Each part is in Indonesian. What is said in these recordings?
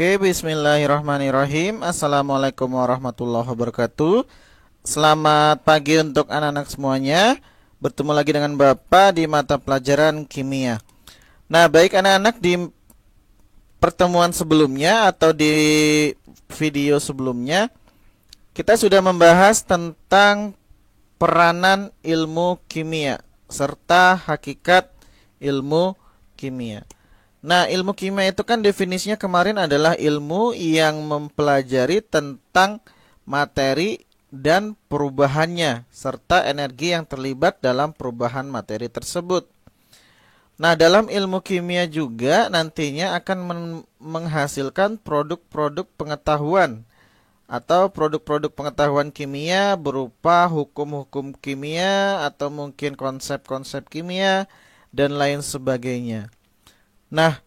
Oke, bismillahirrahmanirrahim. Assalamualaikum warahmatullahi wabarakatuh. Selamat pagi untuk anak-anak semuanya. Bertemu lagi dengan Bapak di mata pelajaran kimia. Nah, baik anak-anak, di pertemuan sebelumnya atau di video sebelumnya kita sudah membahas tentang peranan ilmu kimia serta hakikat ilmu kimia. Nah, ilmu kimia itu kan definisinya kemarin adalah ilmu yang mempelajari tentang materi dan perubahannya serta energi yang terlibat dalam perubahan materi tersebut. Nah, dalam ilmu kimia juga nantinya akan menghasilkan produk-produk pengetahuan atau produk-produk pengetahuan kimia berupa hukum-hukum kimia atau mungkin konsep-konsep kimia dan lain sebagainya. Nah,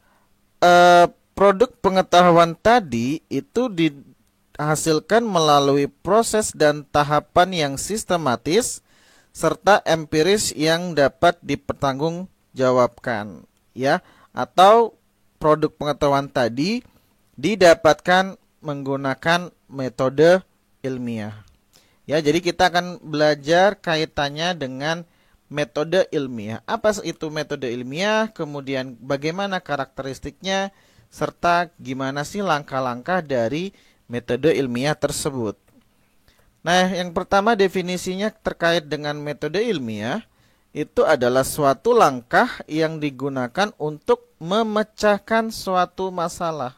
produk pengetahuan tadi itu dihasilkan melalui proses dan tahapan yang sistematis serta empiris yang dapat dipertanggungjawabkan, ya. Atau produk pengetahuan tadi didapatkan menggunakan metode ilmiah. Ya, jadi kita akan belajar kaitannya dengan metode ilmiah. Apa itu metode ilmiah? Kemudian bagaimana karakteristiknya serta gimana sih langkah-langkah dari metode ilmiah tersebut. Nah, yang pertama definisinya terkait dengan metode ilmiah itu adalah suatu langkah yang digunakan untuk memecahkan suatu masalah.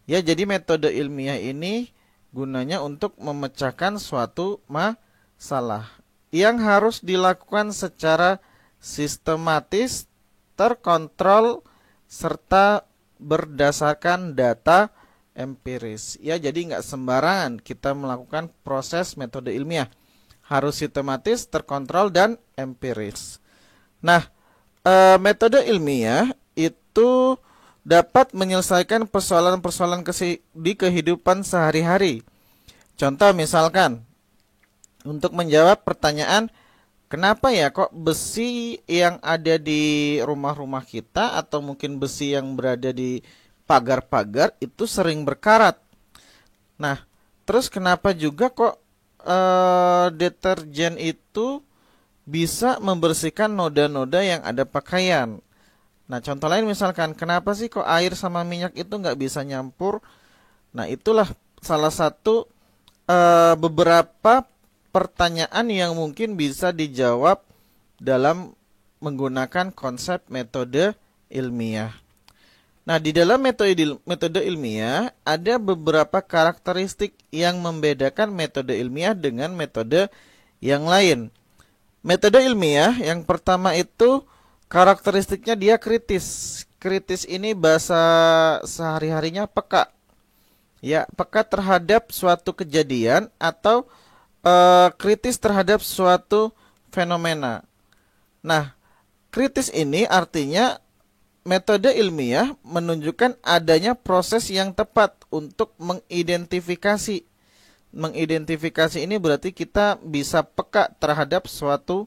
Ya, jadi metode ilmiah ini gunanya untuk memecahkan suatu masalah yang harus dilakukan secara sistematis, terkontrol, serta berdasarkan data empiris. Ya, jadi nggak sembarangan kita melakukan proses metode ilmiah. Harus sistematis, terkontrol, dan empiris. Nah, metode ilmiah itu dapat menyelesaikan persoalan-persoalan di kehidupan sehari-hari. Contoh misalkan, untuk menjawab pertanyaan, kenapa ya kok besi yang ada di rumah-rumah kita atau mungkin besi yang berada di pagar-pagar itu sering berkarat. Nah, terus kenapa juga kok deterjen itu bisa membersihkan noda-noda yang ada pakaian. Nah, contoh lain misalkan, kenapa sih kok air sama minyak itu nggak bisa nyampur? Nah, itulah salah satu beberapa pertanyaan yang mungkin bisa dijawab dalam menggunakan konsep metode ilmiah. Nah, di dalam metode ilmiah ada beberapa karakteristik yang membedakan metode ilmiah dengan metode yang lain. Metode ilmiah yang pertama itu karakteristiknya dia kritis. Kritis ini bahasa sehari-harinya peka. Ya, peka terhadap suatu kejadian atau kritis terhadap suatu fenomena. Nah, kritis ini artinya metode ilmiah menunjukkan adanya proses yang tepat untuk mengidentifikasi. Mengidentifikasi ini berarti kita bisa peka terhadap suatu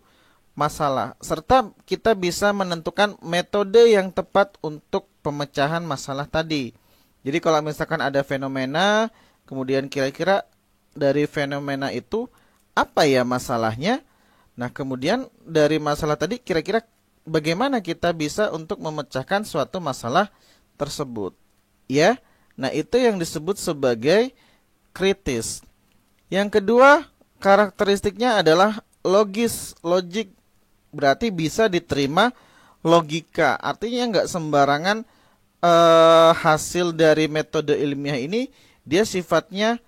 masalah, serta kita bisa menentukan metode yang tepat untuk pemecahan masalah tadi. Jadi kalau misalkan ada fenomena, kemudian kira-kira dari fenomena itu apa ya masalahnya? Nah, kemudian dari masalah tadi kira-kira bagaimana kita bisa untuk memecahkan suatu masalah tersebut. Ya. Nah, itu yang disebut sebagai kritis. Yang kedua, karakteristiknya adalah logik. Berarti bisa diterima logika. Artinya nggak sembarangan hasil dari metode ilmiah ini dia sifatnya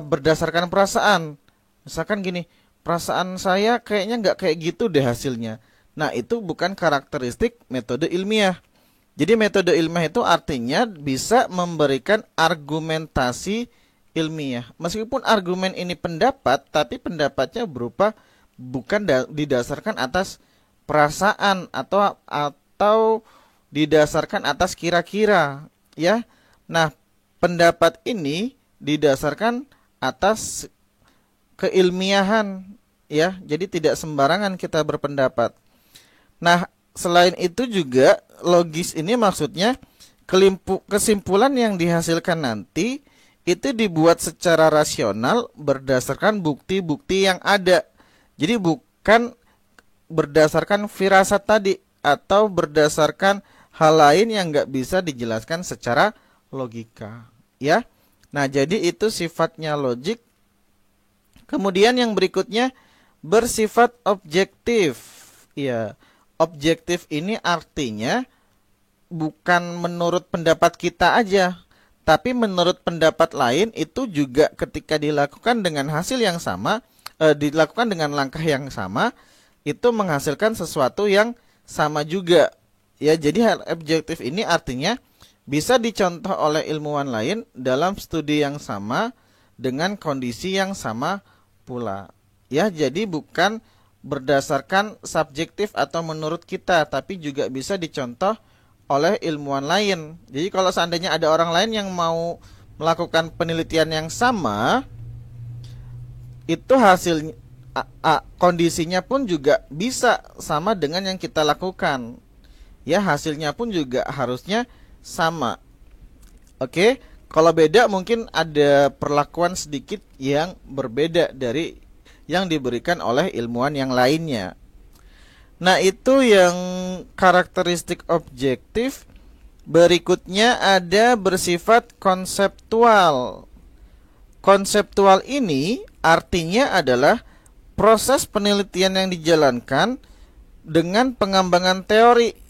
berdasarkan perasaan. Misalkan gini, perasaan saya kayaknya nggak kayak gitu deh hasilnya. Nah, itu bukan karakteristik metode ilmiah. Jadi metode ilmiah itu artinya bisa memberikan argumentasi ilmiah. Meskipun argumen ini pendapat, tapi pendapatnya berupa bukan didasarkan atas perasaan atau didasarkan atas kira-kira, ya. Nah, pendapat ini didasarkan atas keilmiahan, ya. Jadi tidak sembarangan kita berpendapat. Nah, selain itu juga logis ini maksudnya kesimpulan yang dihasilkan nanti itu dibuat secara rasional berdasarkan bukti-bukti yang ada. Jadi bukan berdasarkan firasat tadi atau berdasarkan hal lain yang nggak bisa dijelaskan secara logika, ya. Nah, jadi itu sifatnya logik. Kemudian yang berikutnya bersifat objektif. Ya, objektif ini artinya bukan menurut pendapat kita aja, tapi menurut pendapat lain itu juga ketika dilakukan dengan hasil yang sama, dilakukan dengan langkah yang sama, itu menghasilkan sesuatu yang sama juga. Ya, jadi hal objektif ini artinya bisa dicontoh oleh ilmuwan lain dalam studi yang sama dengan kondisi yang sama pula. Ya, jadi bukan berdasarkan subjektif atau menurut kita, tapi juga bisa dicontoh oleh ilmuwan lain. Jadi kalau seandainya ada orang lain yang mau melakukan penelitian yang sama, itu hasilnya kondisinya pun juga bisa sama dengan yang kita lakukan. Ya, hasilnya pun juga harusnya sama. Oke, kalau beda mungkin ada perlakuan sedikit yang berbeda dari yang diberikan oleh ilmuwan yang lainnya. Nah, itu yang karakteristik objektif. Berikutnya ada bersifat konseptual. Konseptual ini artinya adalah proses penelitian yang dijalankan dengan pengembangan teori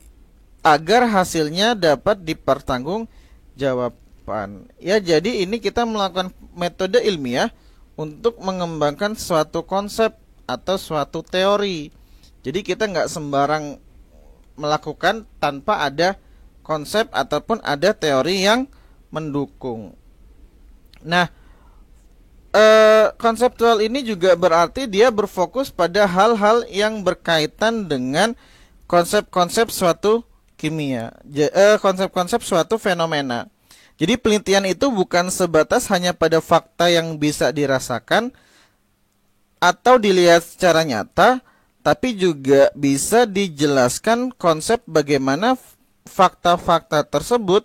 agar hasilnya dapat dipertanggungjawabkan. Ya, jadi ini kita melakukan metode ilmiah untuk mengembangkan suatu konsep atau suatu teori. Jadi kita nggak sembarang melakukan tanpa ada konsep ataupun ada teori yang mendukung. Nah, konseptual ini juga berarti dia berfokus pada hal-hal yang berkaitan dengan konsep-konsep suatu kimia, konsep-konsep suatu fenomena. Jadi penelitian itu bukan sebatas hanya pada fakta yang bisa dirasakan atau dilihat secara nyata, tapi juga bisa dijelaskan konsep bagaimana fakta-fakta tersebut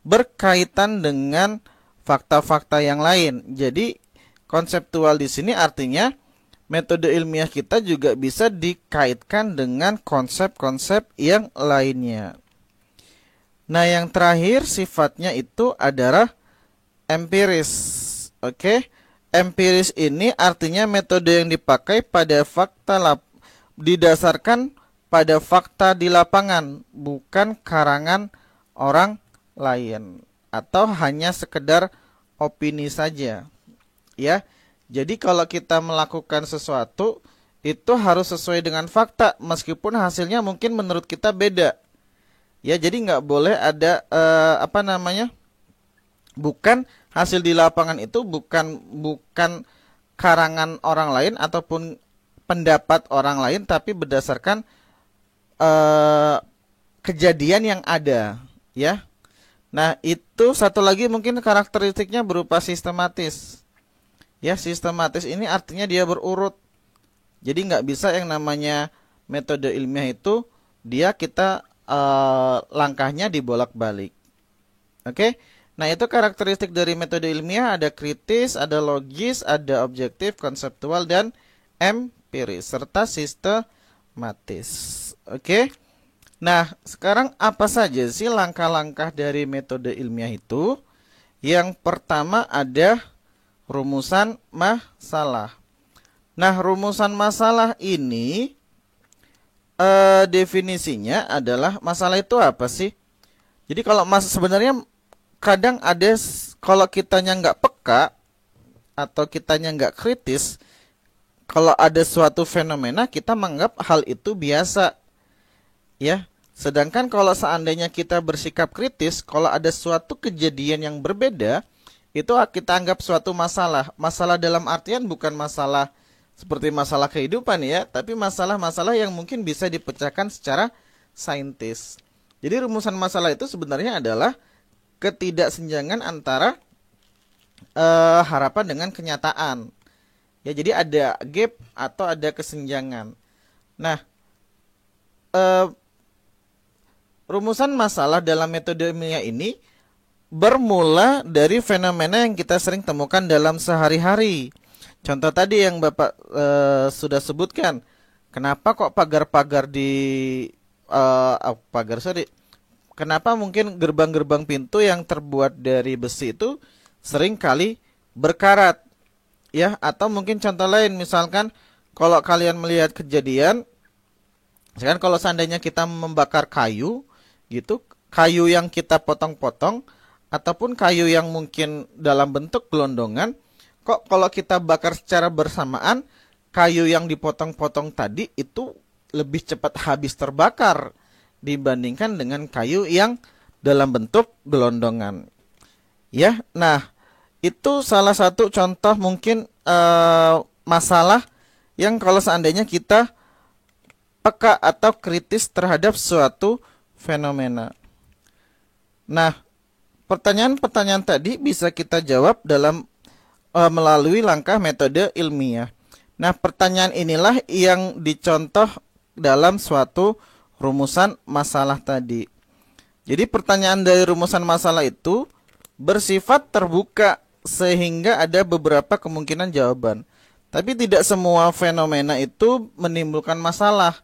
berkaitan dengan fakta-fakta yang lain. Jadi konseptual di sini artinya metode ilmiah kita juga bisa dikaitkan dengan konsep-konsep yang lainnya. Nah, yang terakhir sifatnya itu adalah empiris. Oke, empiris ini artinya metode yang dipakai pada fakta didasarkan pada fakta di lapangan, bukan karangan orang lain atau hanya sekedar opini saja. Ya. Jadi kalau kita melakukan sesuatu itu harus sesuai dengan fakta meskipun hasilnya mungkin menurut kita beda. Ya, jadi nggak boleh ada bukan hasil di lapangan itu bukan karangan orang lain ataupun pendapat orang lain, tapi berdasarkan kejadian yang ada, ya. Nah, itu satu lagi mungkin karakteristiknya berupa sistematis. Ya, sistematis ini artinya dia berurut. Jadi nggak bisa yang namanya metode ilmiah itu kita langkahnya dibolak-balik. Oke. Nah, itu karakteristik dari metode ilmiah, ada kritis, ada logis, ada objektif, konseptual, dan empiris serta sistematis. Oke. Nah, sekarang apa saja sih langkah-langkah dari metode ilmiah itu? Yang pertama ada rumusan masalah. Nah, rumusan masalah ini definisinya adalah masalah itu apa sih? Jadi kalau sebenarnya kadang ada kalau kitanya nggak peka atau kitanya nggak kritis, kalau ada suatu fenomena kita menganggap hal itu biasa. Ya, sedangkan kalau seandainya kita bersikap kritis, kalau ada suatu kejadian yang berbeda, itu kita anggap suatu masalah. Masalah dalam artian bukan masalah seperti masalah kehidupan ya, tapi masalah-masalah yang mungkin bisa dipecahkan secara saintis. Jadi rumusan masalah itu sebenarnya adalah ketidaksenjangan antara harapan dengan kenyataan. Ya, jadi ada gap atau ada kesenjangan. Nah, rumusan masalah dalam metode ilmiah ini bermula dari fenomena yang kita sering temukan dalam sehari-hari. Contoh tadi yang Bapak sudah sebutkan. Kenapa kok pagar-pagar di kenapa mungkin gerbang-gerbang pintu yang terbuat dari besi itu sering kali berkarat, ya? Atau mungkin contoh lain, misalkan kalau kalian melihat kejadian, misalkan kalau seandainya kita membakar kayu, gitu, kayu yang kita potong-potong ataupun kayu yang mungkin dalam bentuk gelondongan, kok kalau kita bakar secara bersamaan, kayu yang dipotong-potong tadi itu lebih cepat habis terbakar dibandingkan dengan kayu yang dalam bentuk gelondongan. Ya, nah itu salah satu contoh mungkin masalah yang kalau seandainya kita peka atau kritis terhadap suatu fenomena. Nah, pertanyaan-pertanyaan tadi bisa kita jawab dalam melalui langkah metode ilmiah. Nah, pertanyaan inilah yang dicontoh dalam suatu rumusan masalah tadi. Jadi pertanyaan dari rumusan masalah itu bersifat terbuka sehingga ada beberapa kemungkinan jawaban. Tapi tidak semua fenomena itu menimbulkan masalah.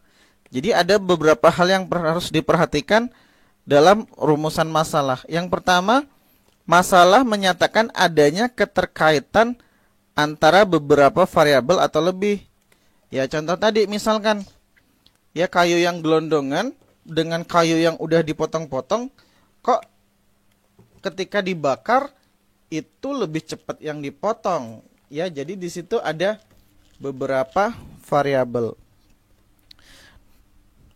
Jadi ada beberapa hal yang harus diperhatikan dalam rumusan masalah. Yang pertama, masalah menyatakan adanya keterkaitan antara beberapa variabel atau lebih. Ya, contoh tadi misalkan, ya, kayu yang gelondongan dengan kayu yang udah dipotong-potong, kok ketika dibakar itu lebih cepat yang dipotong. Ya, jadi di situ ada beberapa variabel.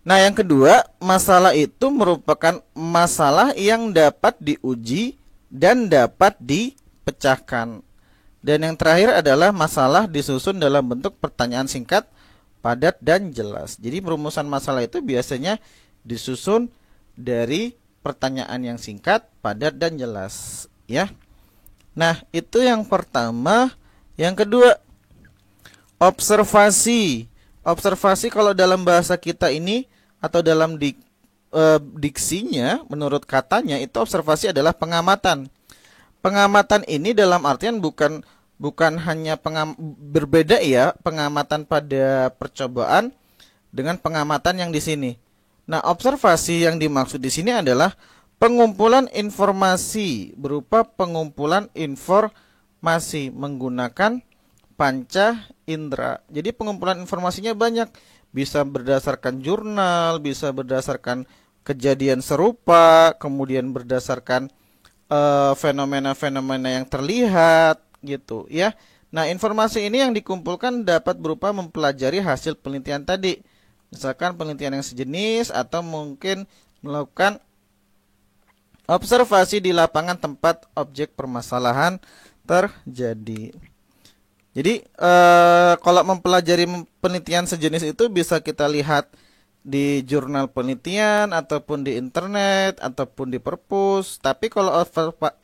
Nah, yang kedua, masalah itu merupakan masalah yang dapat diuji dan dapat dipecahkan. Dan yang terakhir adalah masalah disusun dalam bentuk pertanyaan singkat, padat, dan jelas. Jadi perumusan masalah itu biasanya disusun dari pertanyaan yang singkat, padat, dan jelas. Ya. Nah, itu yang pertama. Yang kedua, observasi. Observasi kalau dalam bahasa kita ini atau dalam diksinya, menurut katanya itu observasi adalah pengamatan. Pengamatan ini dalam artian bukan hanya berbeda ya pengamatan pada percobaan dengan pengamatan yang di sini. Nah, observasi yang dimaksud di sini adalah pengumpulan informasi berupa pengumpulan informasi menggunakan panca indera. Jadi pengumpulan informasinya banyak, bisa berdasarkan jurnal, bisa berdasarkan kejadian serupa, kemudian berdasarkan fenomena-fenomena yang terlihat gitu ya. Nah, informasi ini yang dikumpulkan dapat berupa mempelajari hasil penelitian tadi. Misalkan penelitian yang sejenis atau mungkin melakukan observasi di lapangan tempat objek permasalahan terjadi. Jadi kalau mempelajari penelitian sejenis itu bisa kita lihat di jurnal penelitian ataupun di internet ataupun di perpus. Tapi kalau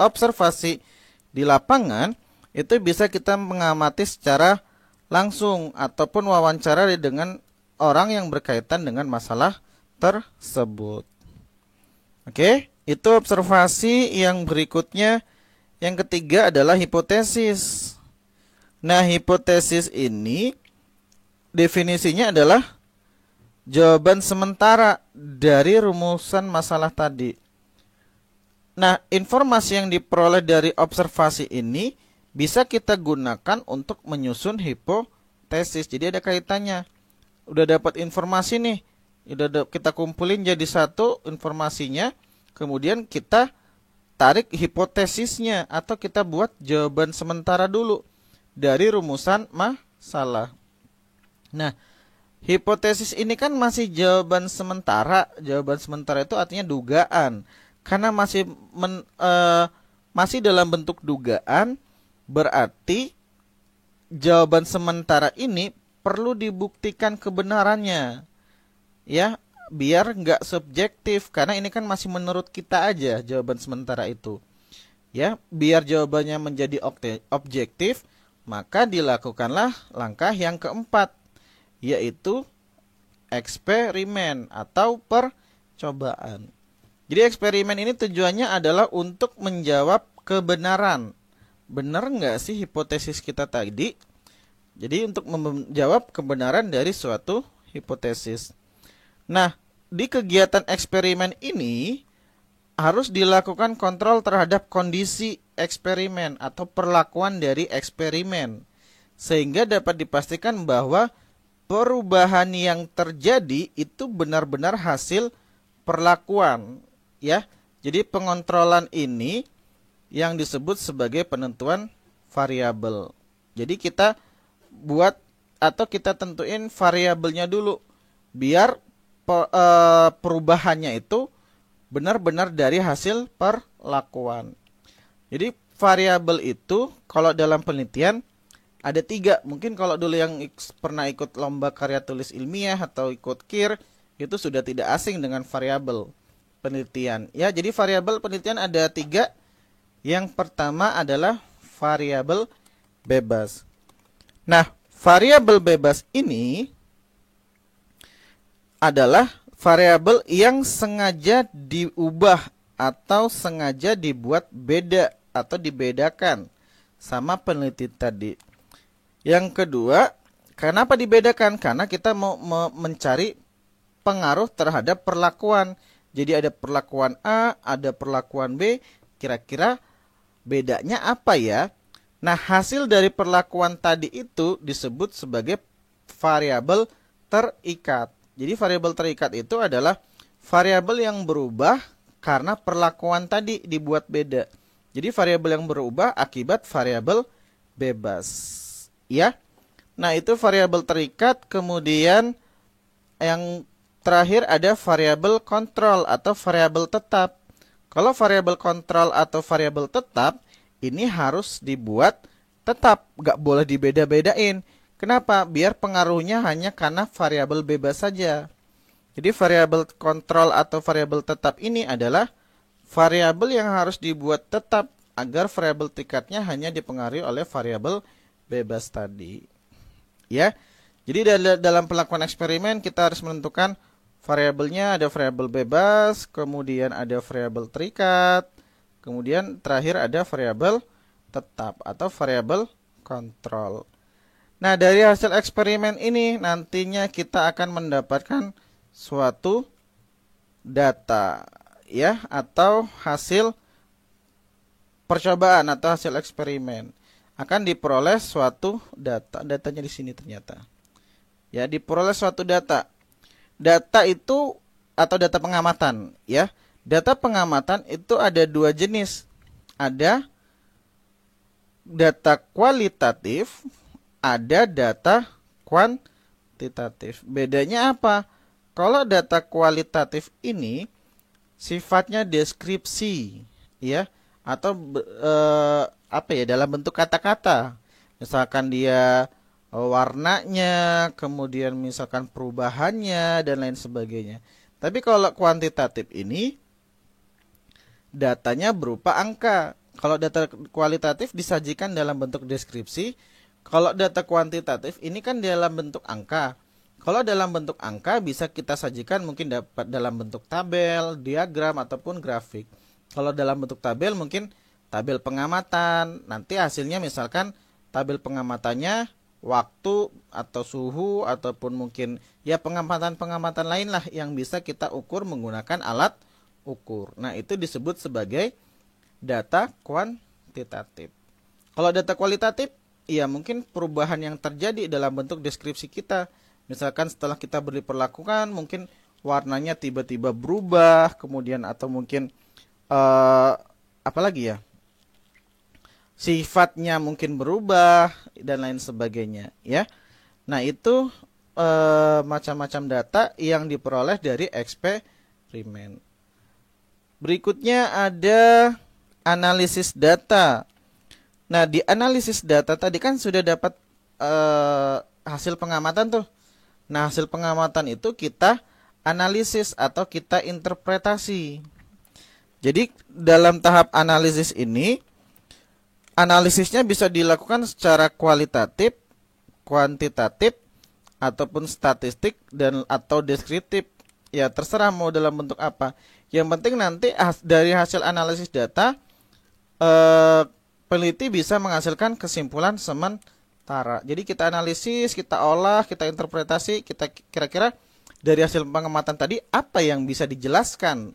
observasi di lapangan itu bisa kita mengamati secara langsung ataupun wawancara dengan orang yang berkaitan dengan masalah tersebut. Oke, itu observasi. Yang berikutnya, yang ketiga adalah hipotesis. Nah, hipotesis ini definisinya adalah jawaban sementara dari rumusan masalah tadi. Nah, informasi yang diperoleh dari observasi ini bisa kita gunakan untuk menyusun hipotesis. Jadi ada kaitannya. Udah dapat informasi nih, kita kumpulin jadi satu informasinya, kemudian kita tarik hipotesisnya atau kita buat jawaban sementara dulu dari rumusan masalah. Nah, hipotesis ini kan masih jawaban sementara. Jawaban sementara itu artinya dugaan. Karena masih dalam bentuk dugaan, berarti jawaban sementara ini perlu dibuktikan kebenarannya. Ya, biar nggak subjektif. Karena ini kan masih menurut kita aja jawaban sementara itu. Ya, biar jawabannya menjadi objektif, maka dilakukanlah langkah yang keempat, yaitu eksperimen atau percobaan. Jadi eksperimen ini tujuannya adalah untuk menjawab kebenaran. Benar nggak sih hipotesis kita tadi? Jadi untuk menjawab kebenaran dari suatu hipotesis. Nah, di kegiatan eksperimen ini harus dilakukan kontrol terhadap kondisi eksperimen atau perlakuan dari eksperimen. Sehingga dapat dipastikan bahwa perubahan yang terjadi itu benar-benar hasil perlakuan. Ya, jadi pengontrolan ini yang disebut sebagai penentuan variabel. Jadi kita buat atau kita tentuin variabelnya dulu biar perubahannya itu benar-benar dari hasil perlakuan. Jadi variabel itu kalau dalam penelitian ada 3. Mungkin kalau dulu yang pernah ikut lomba karya tulis ilmiah atau ikut KIR itu sudah tidak asing dengan variabel penelitian. Ya, jadi variabel penelitian ada 3. Yang pertama adalah variabel bebas. Nah, variabel bebas ini adalah variabel yang sengaja diubah atau sengaja dibuat beda atau dibedakan sama peneliti tadi. Yang kedua, kenapa dibedakan? Karena kita mau mencari pengaruh terhadap perlakuan. Jadi ada perlakuan A, ada perlakuan B, kira-kira bedanya apa ya? Nah, hasil dari perlakuan tadi itu disebut sebagai variabel terikat. Jadi variabel terikat itu adalah variabel yang berubah karena perlakuan tadi dibuat beda. Jadi variabel yang berubah akibat variabel bebas. Ya. Nah, itu variabel terikat. Kemudian yang terakhir ada variabel kontrol atau variabel tetap. Kalau variabel kontrol atau variabel tetap ini harus dibuat tetap, nggak boleh dibeda-bedain. Kenapa? Biar pengaruhnya hanya karena variabel bebas saja. Jadi variabel kontrol atau variabel tetap ini adalah variabel yang harus dibuat tetap agar variabel tingkatnya hanya dipengaruhi oleh variabel bebas tadi. Ya. Jadi dalam pelakuan eksperimen kita harus menentukan variabelnya, ada variabel bebas, kemudian ada variabel terikat, kemudian terakhir ada variabel tetap atau variabel kontrol. Nah, dari hasil eksperimen ini nantinya kita akan mendapatkan suatu data ya atau hasil percobaan atau hasil eksperimen. Akan diperoleh suatu data. Datanya di sini ternyata. Ya, diperoleh suatu data. Data itu atau data pengamatan ya. Data pengamatan itu ada 2 jenis. Ada data kualitatif, ada data kuantitatif. Bedanya apa? Kalau data kualitatif ini sifatnya deskripsi, ya, atau dalam bentuk kata-kata. Misalkan dia warnanya, kemudian misalkan perubahannya dan lain sebagainya. Tapi kalau kuantitatif ini datanya berupa angka. Kalau data kualitatif disajikan dalam bentuk deskripsi, kalau data kuantitatif ini kan dalam bentuk angka. Kalau dalam bentuk angka bisa kita sajikan mungkin dapat dalam bentuk tabel, diagram ataupun grafik. Kalau dalam bentuk tabel mungkin tabel pengamatan. Nanti hasilnya misalkan tabel pengamatannya waktu atau suhu ataupun mungkin ya pengamatan-pengamatan lain lah yang bisa kita ukur menggunakan alat ukur. Nah, itu disebut sebagai data kuantitatif. Kalau data kualitatif, ya mungkin perubahan yang terjadi dalam bentuk deskripsi kita. Misalkan setelah kita beri perlakuan, mungkin warnanya tiba-tiba berubah, kemudian atau mungkin apalagi ya, sifatnya mungkin berubah dan lain sebagainya. Ya, nah itu macam-macam data yang diperoleh dari eksperimen. Berikutnya ada analisis data. Nah, di analisis data tadi kan sudah dapat hasil pengamatan tuh. Nah, hasil pengamatan itu kita analisis atau kita interpretasi. Jadi, dalam tahap analisis ini, analisisnya bisa dilakukan secara kualitatif, kuantitatif, ataupun statistik dan atau deskriptif. Ya, terserah mau dalam bentuk apa. Yang penting nanti dari hasil analisis data peneliti bisa menghasilkan kesimpulan sementara. Jadi kita analisis, kita olah, kita interpretasi, kita kira-kira dari hasil pengamatan tadi apa yang bisa dijelaskan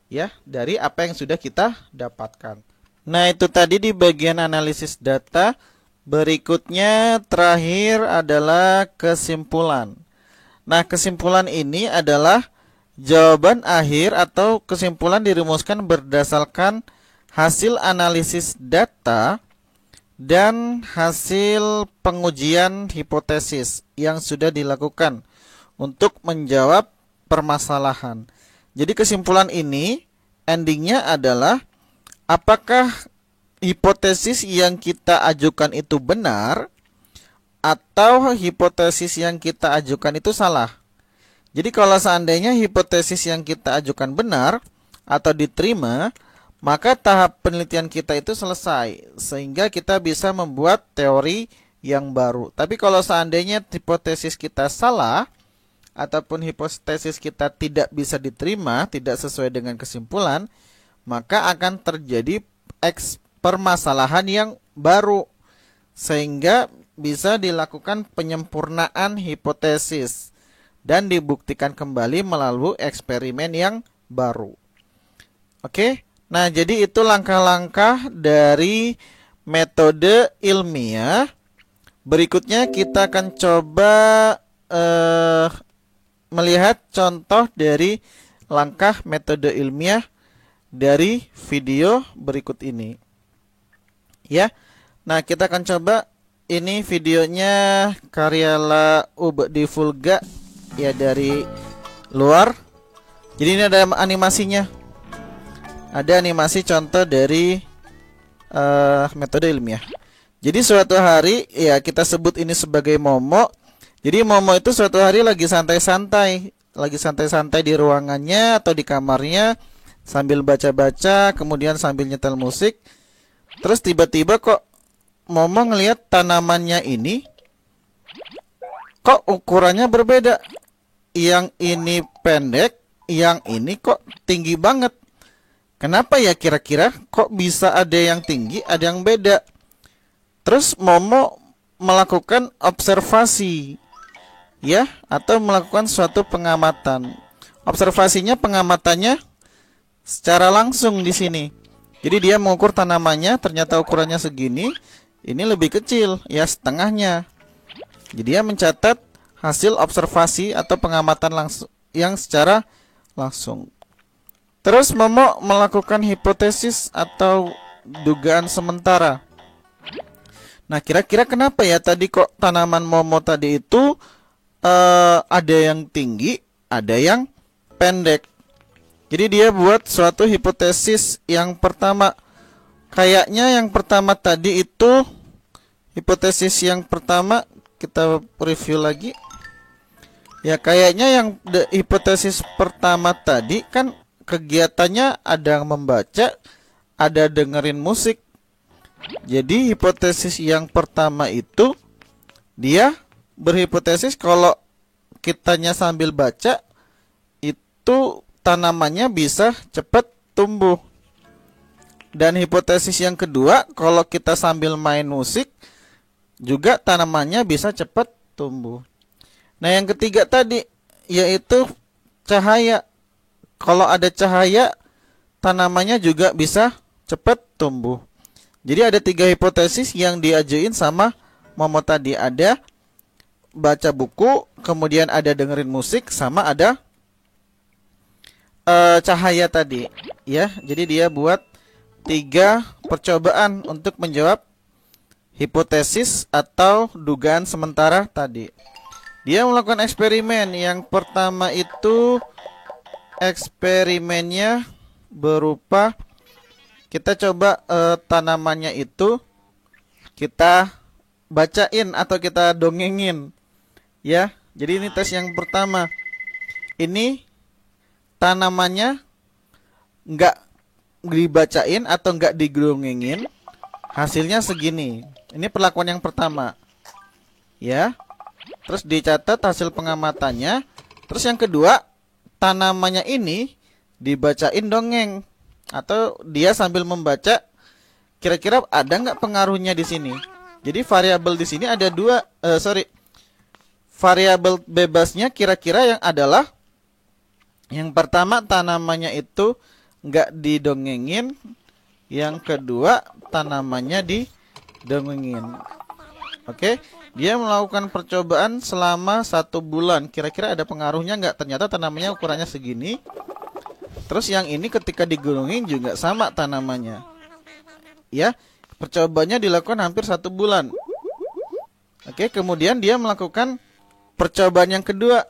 ya dari apa yang sudah kita dapatkan. Nah, itu tadi di bagian analisis data. Berikutnya terakhir adalah kesimpulan. Nah, kesimpulan ini adalah jawaban akhir atau kesimpulan dirumuskan berdasarkan hasil analisis data dan hasil pengujian hipotesis yang sudah dilakukan untuk menjawab permasalahan. Jadi kesimpulan ini endingnya adalah apakah hipotesis yang kita ajukan itu benar atau hipotesis yang kita ajukan itu salah. Jadi kalau seandainya hipotesis yang kita ajukan benar atau diterima, maka tahap penelitian kita itu selesai sehingga kita bisa membuat teori yang baru. Tapi kalau seandainya hipotesis kita salah ataupun hipotesis kita tidak bisa diterima, tidak sesuai dengan kesimpulan, maka akan terjadi permasalahan yang baru sehingga bisa dilakukan penyempurnaan hipotesis dan dibuktikan kembali melalui eksperimen yang baru. Oke, nah jadi itu langkah-langkah dari metode ilmiah. Berikutnya kita akan coba melihat contoh dari langkah metode ilmiah dari video berikut ini. Ya, nah kita akan coba. Ini videonya Karyala di Fulga ya dari luar. Jadi ini ada animasinya. Ada animasi contoh dari metode ilmiah. Jadi suatu hari ya kita sebut ini sebagai Momo. Jadi Momo itu suatu hari lagi santai-santai di ruangannya atau di kamarnya sambil baca-baca, kemudian sambil nyetel musik. Terus tiba-tiba kok Momo ngelihat tanamannya ini kok ukurannya berbeda. Yang ini pendek, yang ini kok tinggi banget. Kenapa ya kira-kira kok bisa ada yang tinggi, ada yang beda? Terus Momo melakukan observasi ya, atau melakukan suatu pengamatan. Observasinya, pengamatannya secara langsung di sini. Jadi dia mengukur tanamannya, ternyata ukurannya segini, ini lebih kecil, ya setengahnya. Jadi dia mencatat hasil observasi atau pengamatan langsung yang secara langsung. Terus Momo melakukan hipotesis atau dugaan sementara. Nah, kira-kira kenapa ya tadi kok tanaman Momo tadi itu ada yang tinggi, ada yang pendek. Jadi dia buat suatu hipotesis yang pertama. Kayaknya yang pertama tadi itu, hipotesis yang pertama kita review lagi. Ya kayaknya yang hipotesis pertama tadi kan kegiatannya ada membaca, ada dengerin musik. Jadi hipotesis yang pertama itu dia berhipotesis kalau kitanya sambil baca itu tanamannya bisa cepat tumbuh. Dan hipotesis yang kedua, kalau kita sambil main musik juga tanamannya bisa cepat tumbuh. Nah, yang ketiga tadi yaitu cahaya. Kalau ada cahaya, tanamannya juga bisa cepat tumbuh. Jadi ada 3 hipotesis yang diajuin sama Momo tadi. Ada baca buku, kemudian ada dengerin musik, sama ada cahaya tadi. Ya, jadi dia buat 3 percobaan untuk menjawab hipotesis atau dugaan sementara tadi. Dia melakukan eksperimen. Yang pertama itu eksperimennya berupa kita coba tanamannya itu kita bacain atau kita dongengin. Ya, jadi ini tes yang pertama. Ini tanamannya nggak dibacain atau nggak didongengin, hasilnya segini. Ini perlakuan yang pertama. Ya. Terus dicatat hasil pengamatannya. Terus yang kedua, tanamannya ini dibacain dongeng atau dia sambil membaca, kira-kira ada nggak pengaruhnya di sini? Jadi variabel di sini ada variabel bebasnya kira-kira yang adalah yang pertama tanamannya itu nggak didongengin, yang kedua tanamannya didongengin. Oke, dia melakukan percobaan selama 1 bulan. Kira-kira ada pengaruhnya nggak? Ternyata tanamannya ukurannya segini. Terus yang ini ketika digulungin juga sama tanamannya. Ya, percobaannya dilakukan hampir 1 bulan. Oke, kemudian dia melakukan percobaan yang kedua,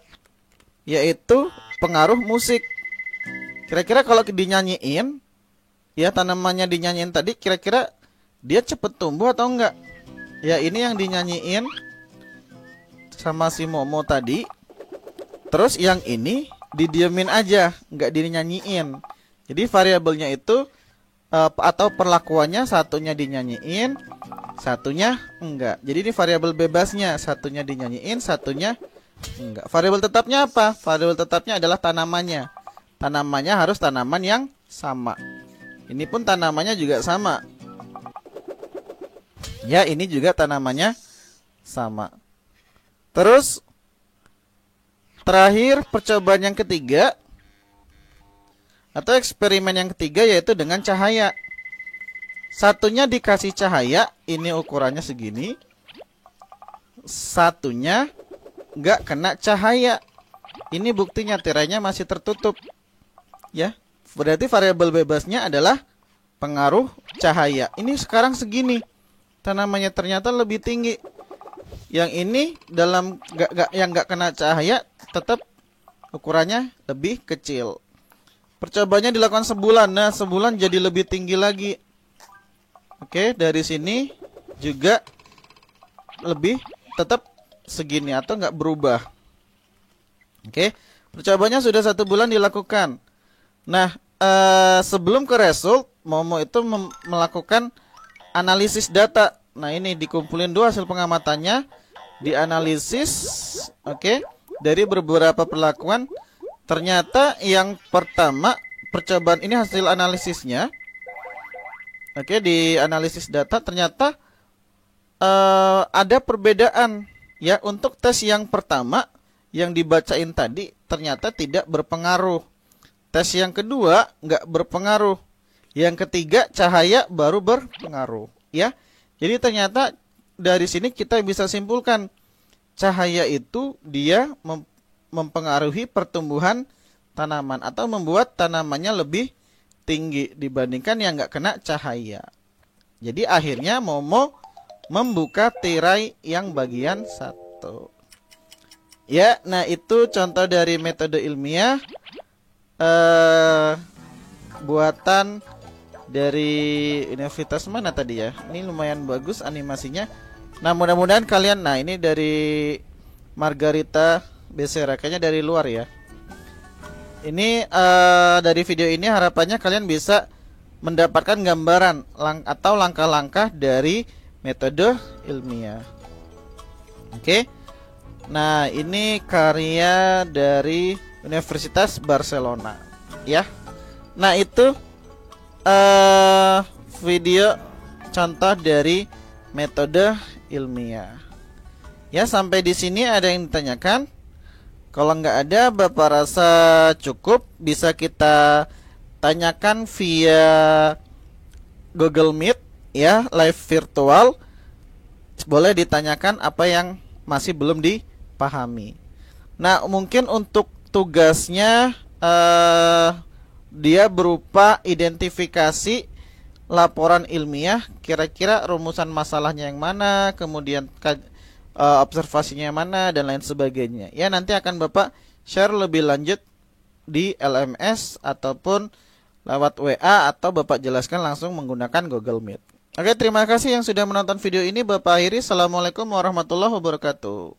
yaitu pengaruh musik. Kira-kira kalau dinyanyiin, ya tanamannya dinyanyiin tadi, kira-kira dia cepet tumbuh atau enggak? Ya, ini yang dinyanyiin sama si Momo tadi. Terus yang ini didiemin aja, nggak dinyanyiin. Jadi variabelnya itu atau perlakuannya satunya dinyanyiin, satunya enggak. Jadi ini variabel bebasnya, satunya dinyanyiin, satunya enggak. Variabel tetapnya apa? Variabel tetapnya adalah tanamannya. Tanamannya harus tanaman yang sama. Ini pun tanamannya juga sama. Ya, ini juga tanamannya sama. Terus terakhir percobaan yang ketiga atau eksperimen yang ketiga yaitu dengan cahaya. Satunya dikasih cahaya, ini ukurannya segini. Satunya nggak kena cahaya. Ini buktinya tirainya masih tertutup. Ya, berarti variabel bebasnya adalah pengaruh cahaya. Ini sekarang segini. Tanamannya ternyata lebih tinggi. Yang ini dalam yang nggak kena cahaya tetap ukurannya lebih kecil. Percobaannya dilakukan sebulan. Nah, sebulan jadi lebih tinggi lagi. Oke, dari sini juga lebih tetap segini atau nggak berubah. Oke, percobaannya sudah 1 bulan dilakukan. Nah, sebelum ke result, Momo itu melakukan analisis data. Nah, ini dikumpulin 2 hasil pengamatannya, dianalisis, oke, dari beberapa perlakuan. Ternyata yang pertama percobaan ini hasil analisisnya, oke, di analisis data ternyata ada perbedaan. Ya, untuk tes yang pertama yang dibacain tadi ternyata tidak berpengaruh. Tes yang kedua nggak berpengaruh. Yang ketiga cahaya baru berpengaruh. Ya, jadi ternyata dari sini kita bisa simpulkan cahaya itu dia mempengaruhi pertumbuhan tanaman atau membuat tanamannya lebih tinggi dibandingkan yang nggak kena cahaya. Jadi akhirnya Momo membuka tirai yang bagian 1. Ya, nah itu contoh dari metode ilmiah buatan dari universitas mana tadi ya. Ini lumayan bagus animasinya. Nah, mudah-mudahan kalian, nah ini dari Margarita Becerra, kayaknya dari luar ya. Ini dari video ini harapannya kalian bisa mendapatkan gambaran atau langkah-langkah dari metode ilmiah. Oke. Nah, ini karya dari Universitas Barcelona, ya. Nah, itu video contoh dari metode ilmiah. Ya, sampai di sini ada yang ditanyakan? Kalau nggak ada, Bapak rasa cukup, bisa kita tanyakan via Google Meet, ya, live virtual. Boleh ditanyakan apa yang masih belum dipahami. Nah, mungkin untuk tugasnya dia berupa identifikasi laporan ilmiah, kira-kira rumusan masalahnya yang mana, kemudian observasinya yang mana, dan lain sebagainya. Ya, nanti akan Bapak share lebih lanjut di LMS ataupun lewat WA, atau Bapak jelaskan langsung menggunakan Google Meet. Oke, terima kasih yang sudah menonton video ini. Bapak akhiri. Assalamualaikum warahmatullahi wabarakatuh.